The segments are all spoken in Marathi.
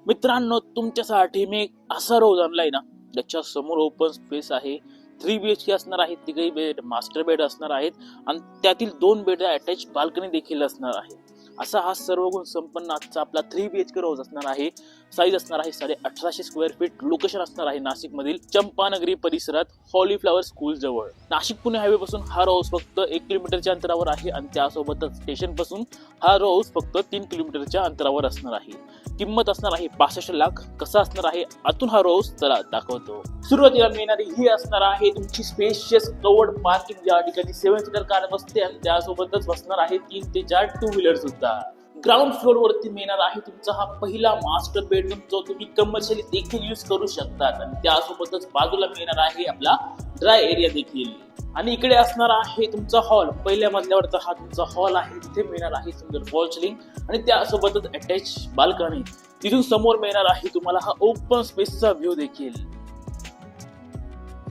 मित्रांनो, तुमच्यासाठी मी एक असा रोज आणलाय ना, त्याच्या समोर ओपन स्पेस आहे. 3 BHK असणार आहे, तिघही बेड मास्टर बेड असणार आहेत आणि त्यातील 2 बेड अटॅच बाल्कनी देखील असणार आहे. असा हा सर्व गुण संपन्न आजचा आपला 3 BHK रोज असणार आहे. साईज असणार आहे 1850 स्क्वेअर फीट. लोकेशन असणार आहे नाशिक मधील चंपानगरी परिसरात, हॉलीफ्लॉवर स्कूल जवळ. नाशिक पुणे हायवे पासून हा रोज फक्त 1 किलोमीटरच्या अंतरावर आहे आणि त्यासोबतच स्टेशन पासून हा रोज फक्त 3 किलोमीटरच्या अंतरावर असणार आहे. किंमत असणार आहे 65 लाख. कसा असणार आहे आतून हा रोज चला दाखवतो. सुरुवातीला मिळणारी ही असणार आहे तुमची स्पेशियस कवर्ड पार्किंग, या ठिकाणी 7 सीटर कार बसते आणि त्यासोबतच बसणार आहे 3 ते 4 टू व्हीलर सुद्धा. ग्राउंड फ्लोर वरती मिळणार आहे तुमचा हा पहिला मास्टर बेडरूम, जो तुम्ही कमर्शियली देखील यूज करू शकतात आणि त्यासोबतच बाजूला मिळणार आहे आपला ड्राय एरिया देखील. आणि इकडे असणार आहे तुमचा हॉल. पहिल्या मजल्यावरचा हा तुमचा हॉल आहे. तिथे मिळणार आहे सुंदर फॉल सिलिंग आणि त्यासोबतच अटॅच बाल्कनी. तिथून समोर मिळणार आहे तुम्हाला हा ओपन स्पेसचा व्ह्यू देखील.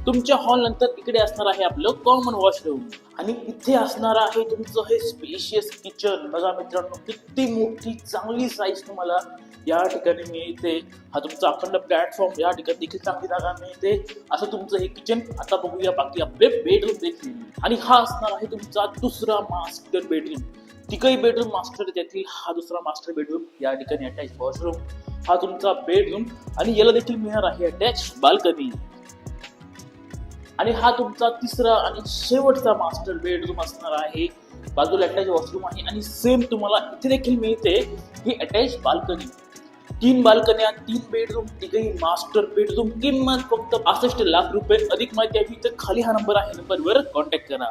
तुमच्या हॉल नंतर इकडे असणार आहे आपलं कॉमन वॉशरूम आणि इथे असणार आहे तुमचं हे स्पेशियस किचन. बघा मित्रांनो, किती मोठी चांगली साईज तुम्हाला या ठिकाणी मिळते. हा तुमचा अखंड प्लॅटफॉर्म, या ठिकाणी देखील चांगली जागा मिळते. असं तुमचं हे किचन. आता बघूया बाकी आपले बेडरूम देखील. आणि हा असणार आहे तुमचा दुसरा मास्टर बेडरूम. तिघही बेडरूम मास्टर, त्यातील हा दुसरा मास्टर बेडरूम. या ठिकाणी अटॅच वॉशरूम, हा तुमचा बेडरूम आणि याला देखील मिळणार आहे अटॅच बाल्कनी. आणि हा तुमचा तिसरा आणि शेवटचा मास्टर बेडरूम असणार आहे. बाजूला अटॅच वॉशरूम आहे आणि सेम तुम्हाला इथे देखील मिळते ही अटॅच बाल्कनी. 3 बाल्कन्या, 3 बेडरूम, तिघही मास्टर बेडरूम. किंमत फक्त 65 लाख रुपये. अधिक माहिती हवी तर खाली हा नंबर आहे, नंबरवर कॉन्टॅक्ट करा.